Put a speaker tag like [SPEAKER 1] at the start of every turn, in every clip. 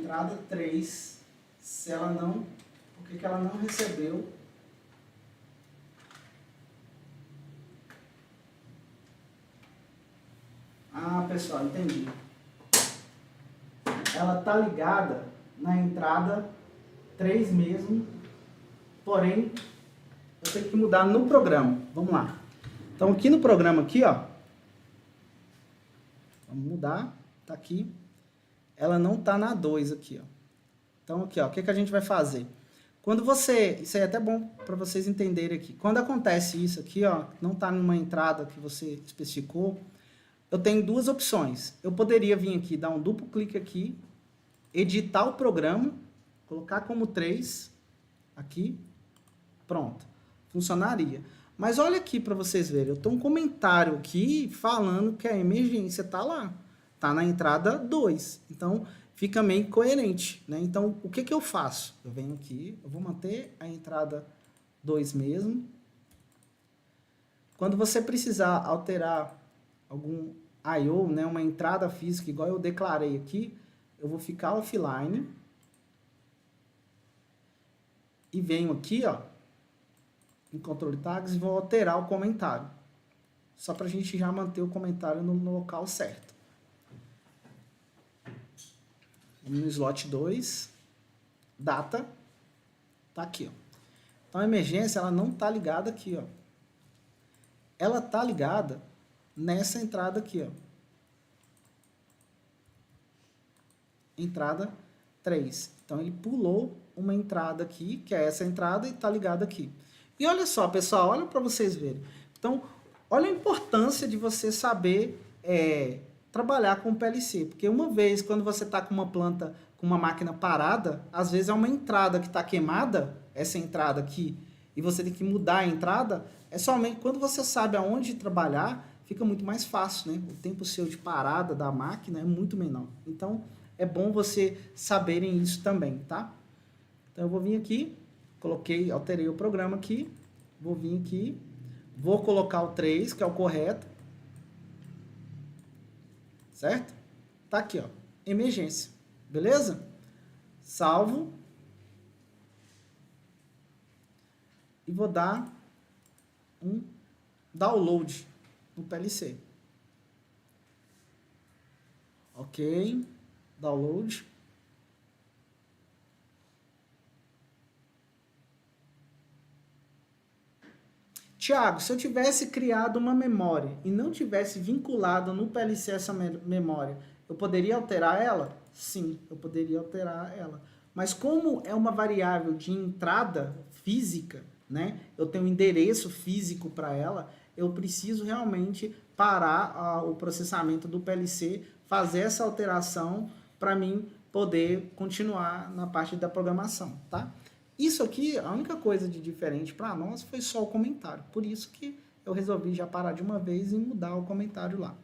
[SPEAKER 1] entrada 3, se ela não... Por que ela não recebeu? Ah, pessoal, entendi. Ela tá ligada na entrada 3 mesmo, porém, eu tenho que mudar no programa. Vamos lá. Então, aqui no programa, aqui, ó, vamos mudar, tá aqui. Ela não tá na 2 aqui, ó. Então, aqui, ó, o que a gente vai fazer? Quando você, isso aí é até bom para vocês entenderem aqui. Quando acontece isso aqui, ó, não tá numa entrada que você especificou, eu tenho duas opções. Eu poderia vir aqui, dar um duplo clique aqui, editar o programa, colocar como 3, aqui, pronto, funcionaria. Mas olha aqui para vocês verem, eu tenho um comentário aqui falando que a emergência está lá, está na entrada 2, então fica meio coerente, né? Então, o que eu faço? Eu venho aqui, eu vou manter a entrada 2 mesmo. Quando você precisar alterar algum I/O, né, uma entrada física, igual eu declarei aqui, eu vou ficar offline e venho aqui, ó, em controle tags e vou alterar o comentário, só para a gente já manter o comentário no local certo. No slot 2, data, tá aqui, ó. Então a emergência, ela não tá ligada aqui, ó. Ela tá ligada nessa entrada aqui, ó. Entrada 3. Então ele pulou uma entrada aqui, que é essa entrada, e tá ligada aqui. E olha só, pessoal, olha para vocês verem. Então, olha a importância de você saber trabalhar com o PLC, porque uma vez, quando você está com uma planta, com uma máquina parada, às vezes é uma entrada que está queimada, essa entrada aqui, e você tem que mudar a entrada, é somente quando você sabe aonde trabalhar, fica muito mais fácil, né? O tempo seu de parada da máquina é muito menor. Então, é bom você saberem isso também, tá? Então, eu vou vir aqui, alterei o programa aqui, vou vir aqui, vou colocar o 3, que é o correto, certo? Tá aqui, ó, emergência, beleza? Salvo. E vou dar um download no PLC. Ok, download. Tiago, se eu tivesse criado uma memória e não tivesse vinculado no PLC essa memória, eu poderia alterar ela? Sim, eu poderia alterar ela. Mas como é uma variável de entrada física, né? Eu tenho um endereço físico para ela, eu preciso realmente parar o processamento do PLC, fazer essa alteração para mim poder continuar na parte da programação, tá? Isso aqui, a única coisa de diferente para nós foi só o comentário. Por isso que eu resolvi já parar de uma vez e mudar o comentário lá.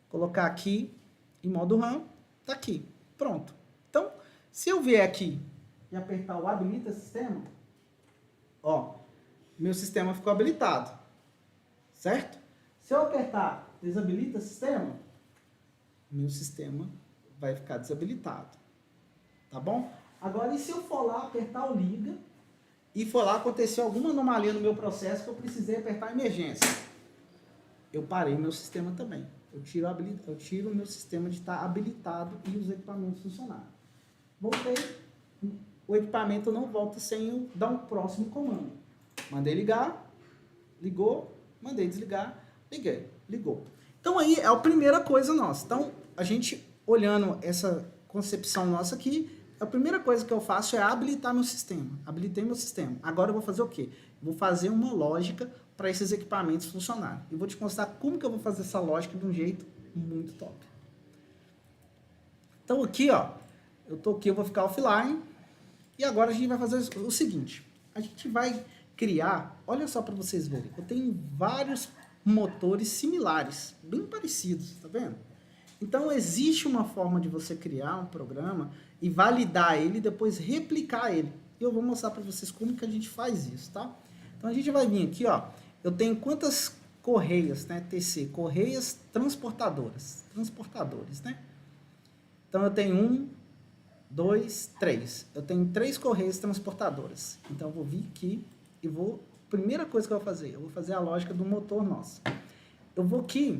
[SPEAKER 1] Colocar aqui em modo RAM, tá aqui. Pronto. Então, se eu vier aqui e apertar o habilita sistema, ó, meu sistema ficou habilitado. Certo? Se eu apertar desabilita sistema, meu sistema vai ficar desabilitado. Tá bom? Agora, e se eu for lá apertar o liga e for lá acontecer alguma anomalia no meu processo que eu precisei apertar a emergência? Eu parei meu sistema também. Eu tiro o meu sistema de estar habilitado e os equipamentos funcionarem. Voltei, o equipamento não volta sem eu dar um próximo comando. Mandei ligar, ligou, mandei desligar, liguei, ligou. Então aí é a primeira coisa nossa. Então, a gente olhando essa concepção nossa aqui, a primeira coisa que eu faço é habilitar meu sistema. Habilitei meu sistema. Agora eu vou fazer o quê? Vou fazer uma lógica para esses equipamentos funcionarem. E vou te mostrar como que eu vou fazer essa lógica de um jeito muito top. Então aqui, ó, eu tô aqui, eu vou ficar offline. E agora a gente vai fazer o seguinte. A gente vai criar, olha só para vocês verem. Eu tenho vários motores similares, bem parecidos, tá vendo? Então, existe uma forma de você criar um programa e validar ele e depois replicar ele. E eu vou mostrar para vocês como que a gente faz isso, tá? Então, a gente vai vir aqui, ó. Eu tenho quantas correias, né? TC, correias transportadoras. Transportadores, né? Então, eu tenho 1, 2, 3. Eu tenho 3 correias transportadoras. Então, eu vou vir aqui e vou... Primeira coisa que eu vou fazer, eu vou fazer a lógica do motor nosso. Eu vou aqui,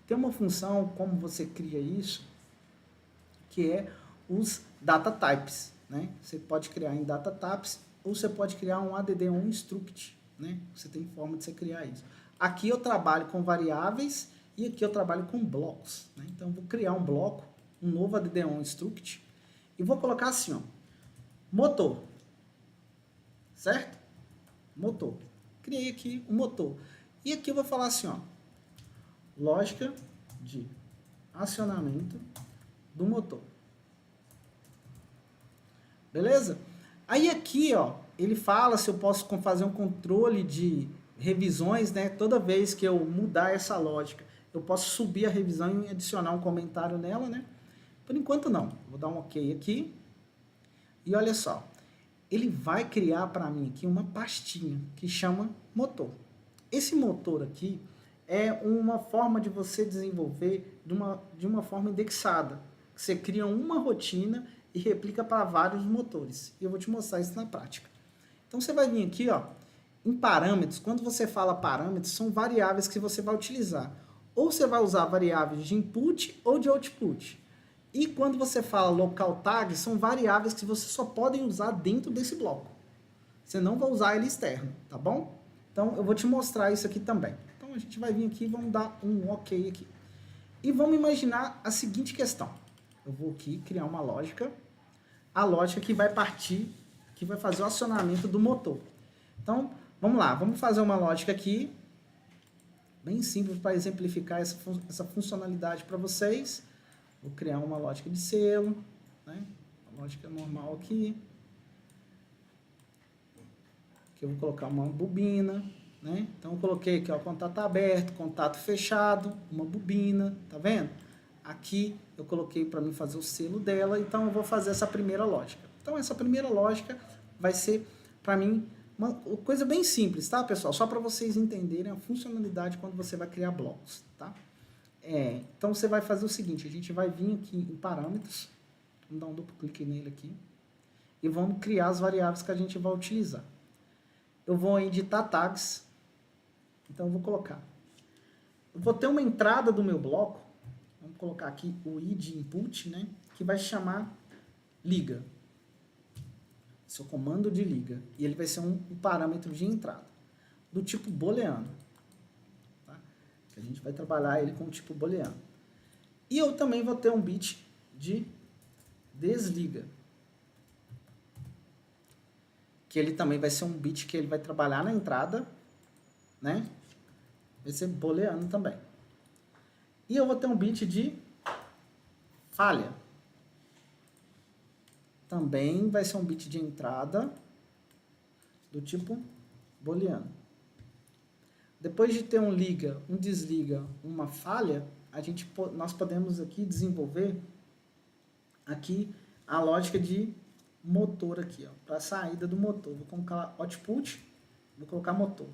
[SPEAKER 1] tem uma função, como você cria isso, que é os data types, né? Você pode criar em data types ou você pode criar um add-on struct, né? Você tem forma de você criar isso. Aqui eu trabalho com variáveis e aqui eu trabalho com blocos, né? Então eu vou criar um bloco, um novo add-on struct e vou colocar assim, ó, motor, certo? Motor. Criei aqui um motor. E aqui eu vou falar assim, ó, lógica de acionamento do motor. Beleza? Aí aqui, ó, ele fala se eu posso fazer um controle de revisões, né? Toda vez que eu mudar essa lógica, eu posso subir a revisão e adicionar um comentário nela, né? Por enquanto não. Vou dar um OK aqui. E olha só, ele vai criar para mim aqui uma pastinha que chama motor. Esse motor aqui é uma forma de você desenvolver de uma forma indexada. Você cria uma rotina e replica para vários motores. E eu vou te mostrar isso na prática. Então você vai vir aqui, ó, em parâmetros. Quando você fala parâmetros, são variáveis que você vai utilizar. Ou você vai usar variáveis de input ou de output. E quando você fala local tag, são variáveis que você só pode usar dentro desse bloco. Você não vai usar ele externo, tá bom? Então eu vou te mostrar isso aqui também. Então a gente vai vir aqui e vamos dar um OK aqui. E vamos imaginar a seguinte questão. Eu vou aqui criar uma lógica. A lógica que vai partir, que vai fazer o acionamento do motor. Então, vamos lá. Vamos fazer uma lógica aqui, bem simples para exemplificar essa funcionalidade para vocês. Vou criar uma lógica de selo, né? Uma lógica normal aqui. Aqui eu vou colocar uma bobina, né? Então eu coloquei aqui, ó, contato aberto, contato fechado, uma bobina, tá vendo? Aqui eu coloquei para mim fazer o selo dela, então eu vou fazer essa primeira lógica. Então essa primeira lógica vai ser para mim uma coisa bem simples, tá, pessoal? Só para vocês entenderem a funcionalidade quando você vai criar blocos, tá? Então você vai fazer o seguinte, a gente vai vir aqui em parâmetros, vamos dar um duplo clique nele aqui, e vamos criar as variáveis que a gente vai utilizar. Eu vou editar tags, então eu vou colocar. Eu vou ter uma entrada do meu bloco, vamos colocar aqui o id input, né, que vai chamar liga. Esse é o comando de liga, e ele vai ser um parâmetro de entrada, do tipo booleano. A gente vai trabalhar ele com o tipo booleano. E eu também vou ter um bit de desliga. Que ele também vai ser um bit que ele vai trabalhar na entrada, né? Vai ser booleano também. E eu vou ter um bit de falha. Também vai ser um bit de entrada do tipo booleano. Depois de ter um liga, um desliga, uma falha, nós podemos aqui desenvolver aqui a lógica de motor aqui, ó, para a saída do motor. Vou colocar output, vou colocar motor.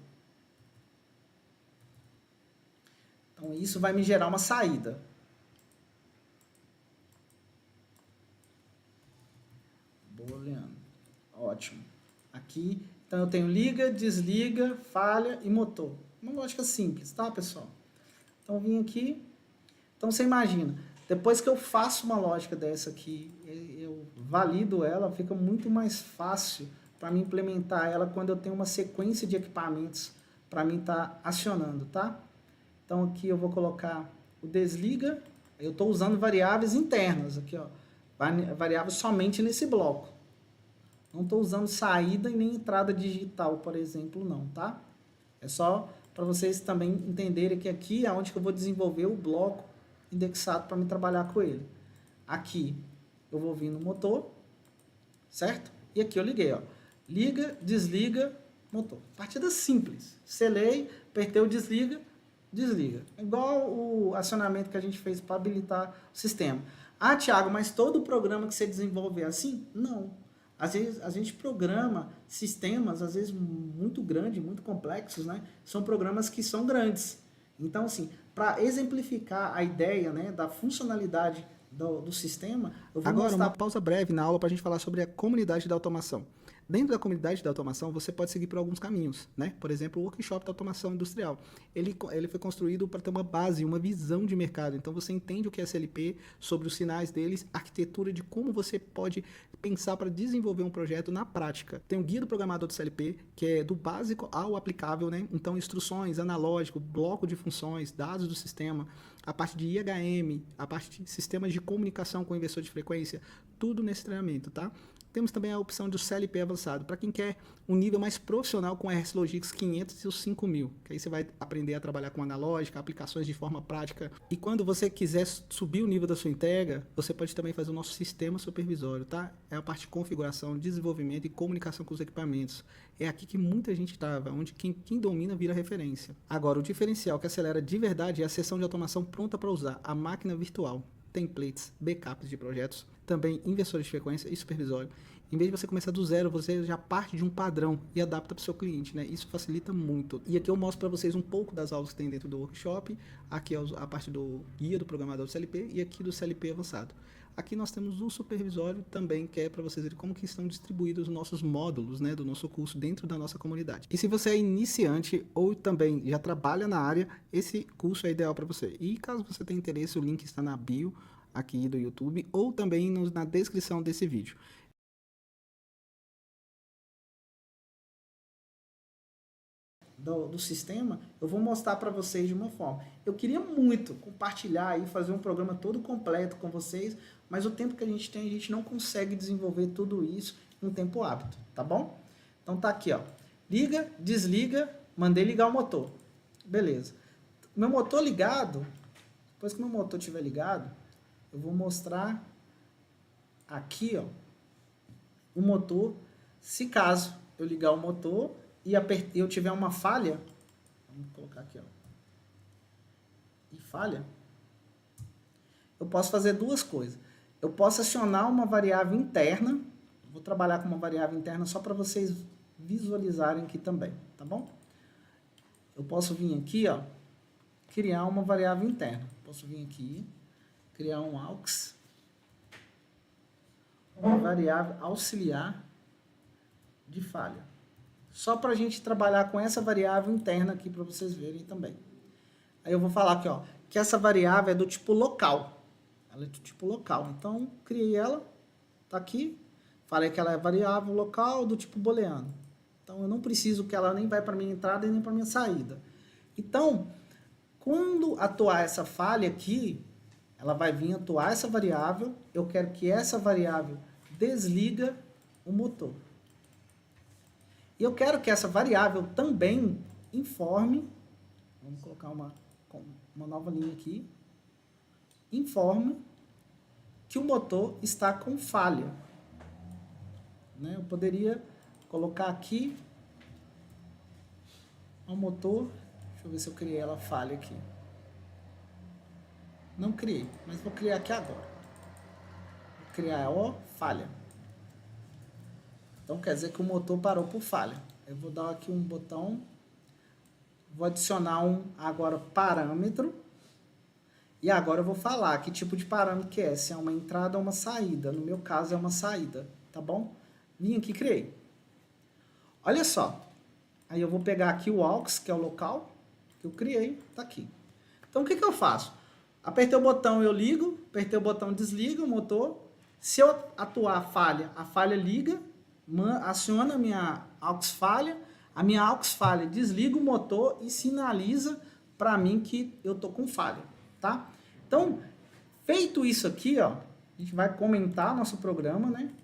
[SPEAKER 1] Então isso vai me gerar uma saída. Booleano. Ótimo. Aqui, então eu tenho liga, desliga, falha e motor. Uma lógica simples, tá, pessoal? Então, vim aqui. Então, você imagina, depois que eu faço uma lógica dessa aqui, eu valido ela, fica muito mais fácil para mim implementar ela quando eu tenho uma sequência de equipamentos para mim estar acionando, tá? Então, aqui eu vou colocar o desliga. Eu estou usando variáveis internas aqui, ó. Variáveis somente nesse bloco. Não estou usando saída e nem entrada digital, por exemplo, não, tá? É só para vocês também entenderem que aqui é onde que eu vou desenvolver o bloco indexado para me trabalhar com ele. Aqui eu vou vir no motor, certo? E aqui eu liguei, ó. Liga, desliga, motor. Partida simples. Selei, apertei o desliga, desliga. Igual o acionamento que a gente fez para habilitar o sistema. Ah, Thiago, mas todo programa que você desenvolve é assim? Não. Às vezes a gente programa sistemas, às vezes muito grandes, muito complexos, né? São programas que são grandes. Então, assim, para exemplificar a ideia, né, da funcionalidade do sistema, eu vou
[SPEAKER 2] Agora,
[SPEAKER 1] mostrar...
[SPEAKER 2] uma pausa breve na aula para a gente falar sobre a comunidade da automação. Dentro da comunidade da automação, você pode seguir por alguns caminhos, né? Por exemplo, o workshop da automação industrial. Ele foi construído para ter uma base, uma visão de mercado. Então, você entende o que é SLP, sobre os sinais deles, arquitetura de como você pode pensar para desenvolver um projeto na prática. Tem o guia do programador do CLP, que é do básico ao aplicável, né? Então, instruções, analógico, bloco de funções, dados do sistema, a parte de IHM, a parte de sistemas de comunicação com inversor de frequência, tudo nesse treinamento, tá? Temos também a opção do CLP avançado, para quem quer um nível mais profissional com RS Logix 500 e os 5000, que aí você vai aprender a trabalhar com analógica, aplicações de forma prática. E quando você quiser subir o nível da sua entrega, você pode também fazer o nosso sistema supervisório, tá? É a parte de configuração, desenvolvimento e comunicação com os equipamentos. É aqui que muita gente estava, onde quem domina vira referência. Agora, o diferencial que acelera de verdade é a seção de automação pronta para usar, a máquina virtual. Templates, backups de projetos, também inversores de frequência e supervisório. Em vez de você começar do zero, você já parte de um padrão e adapta para o seu cliente, né? Isso facilita muito. E aqui eu mostro para vocês um pouco das aulas que tem dentro do workshop. Aqui é a parte do guia do programador do CLP e aqui do CLP avançado. Aqui nós temos o supervisório também, que é para vocês verem como que estão distribuídos os nossos módulos, né, do nosso curso dentro da nossa comunidade. E se você é iniciante ou também já trabalha na área, esse curso é ideal para você. E caso você tenha interesse, o link está na bio aqui do YouTube ou também na descrição desse vídeo.
[SPEAKER 1] Do sistema, eu vou mostrar para vocês de uma forma. Eu queria muito compartilhar e fazer um programa todo completo com vocês, mas o tempo que a gente tem, a gente não consegue desenvolver tudo isso em um tempo hábito, tá bom? Então tá aqui, ó. Liga, desliga, mandei ligar o motor. Beleza. Meu motor ligado, depois que meu motor estiver ligado, eu vou mostrar aqui, ó, o motor. Se caso eu ligar o motor e eu tiver uma falha, vamos colocar aqui, ó, e falha, eu posso fazer duas coisas. Eu posso acionar uma variável interna, vou trabalhar com uma variável interna só para vocês visualizarem aqui também, tá bom? Eu posso vir aqui, ó, criar uma variável interna. Posso vir aqui, criar um aux, uma variável auxiliar de falha. Só para a gente trabalhar com essa variável interna aqui para vocês verem também. Aí eu vou falar aqui, ó, que essa variável é do tipo local. Ela é do tipo local. Então, criei ela, tá aqui. Falei que ela é variável local do tipo booleano. Então, eu não preciso que ela nem vai para minha entrada e nem para minha saída. Então, quando atuar essa falha aqui, ela vai vir atuar essa variável. Eu quero que essa variável desliga o motor. E eu quero que essa variável também informe, vamos colocar uma nova linha aqui, informe que o motor está com falha. Né? Eu poderia colocar aqui o motor, deixa eu ver se eu criei ela falha aqui. Não criei, mas vou criar aqui agora. Vou criar falha. Então quer dizer que o motor parou por falha. Eu vou dar aqui um botão, vou adicionar agora parâmetro, e agora eu vou falar que tipo de parâmetro que é, se é uma entrada ou uma saída. No meu caso é uma saída, tá bom? Vim aqui e criei. Olha só, aí eu vou pegar aqui o aux, que é o local que eu criei, tá aqui. Então o que eu faço? Apertei o botão, eu ligo, apertei o botão, desliga o motor. Se eu atuar a falha liga, aciona a minha aux falha, desliga o motor e sinaliza para mim que eu tô com falha, tá? Então, feito isso aqui, ó, a gente vai comentar nosso programa, né?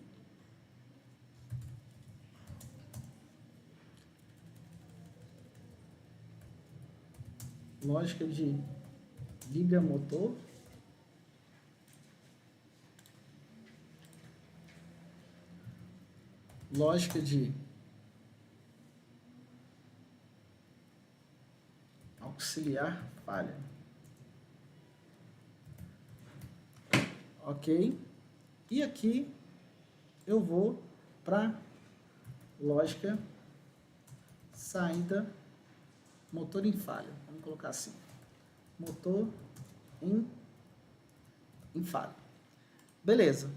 [SPEAKER 1] Lógica de liga motor. Lógica de auxiliar falha. Ok? E aqui eu vou para lógica saída motor em falha. Vamos colocar assim. Motor em falha. Beleza.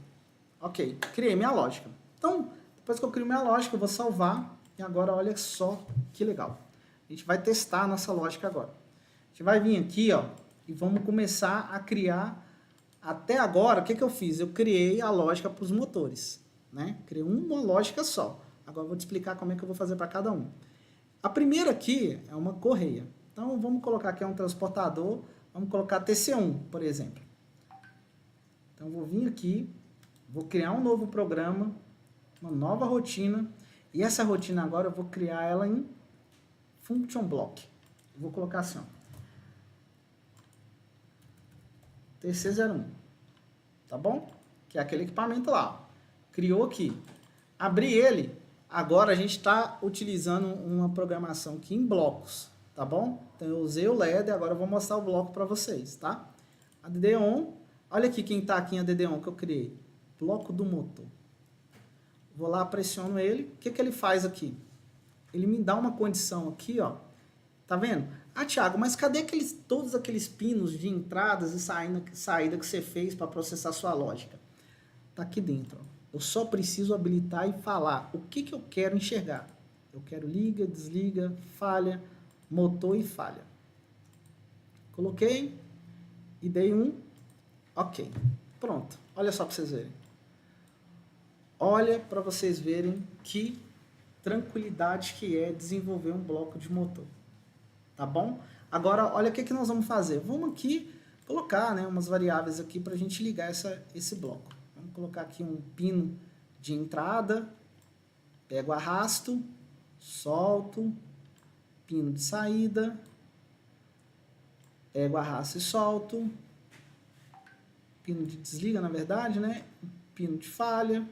[SPEAKER 1] Ok, criei minha lógica. Então, depois que eu crio minha lógica, eu vou salvar. E agora, olha só que legal. A gente vai testar a nossa lógica agora. A gente vai vir aqui, ó, e vamos começar a criar. Até agora, o que eu fiz? Eu criei a lógica para os motores, né? Criei uma lógica só. Agora eu vou te explicar como é que eu vou fazer para cada um. A primeira aqui é uma correia. Então, vamos colocar aqui um transportador. Vamos colocar TC1, por exemplo. Então, eu vou vir aqui, vou criar um novo programa, uma nova rotina. E essa rotina agora eu vou criar ela em Function Block. Eu vou colocar assim, ó. TC01. Tá bom? Que é aquele equipamento lá. Ó. Criou aqui. Abri ele. Agora a gente está utilizando uma programação aqui em blocos. Tá bom? Então eu usei o LED, agora eu vou mostrar o bloco para vocês, tá? ADD-ON. Olha aqui quem está aqui em ADD-ON que eu criei. Bloco do motor. Vou lá, pressiono ele. O que ele faz aqui? Ele me dá uma condição aqui, ó. Tá vendo? Ah, Thiago, mas cadê todos aqueles pinos de entradas e saída que você fez para processar sua lógica? Tá aqui dentro, ó. Eu só preciso habilitar e falar o que eu quero enxergar. Eu quero liga, desliga, falha, motor e falha. Coloquei e dei um OK. Pronto. Olha só para vocês verem. Olha para vocês verem que tranquilidade que é desenvolver um bloco de motor. Tá bom? Agora, olha o que nós vamos fazer. Vamos aqui colocar, né, umas variáveis aqui para a gente ligar esse bloco. Vamos colocar aqui um pino de entrada, pego, arrasto, solto, pino de saída, pego, arrasto e solto, pino de desliga, na verdade, né? Pino de falha,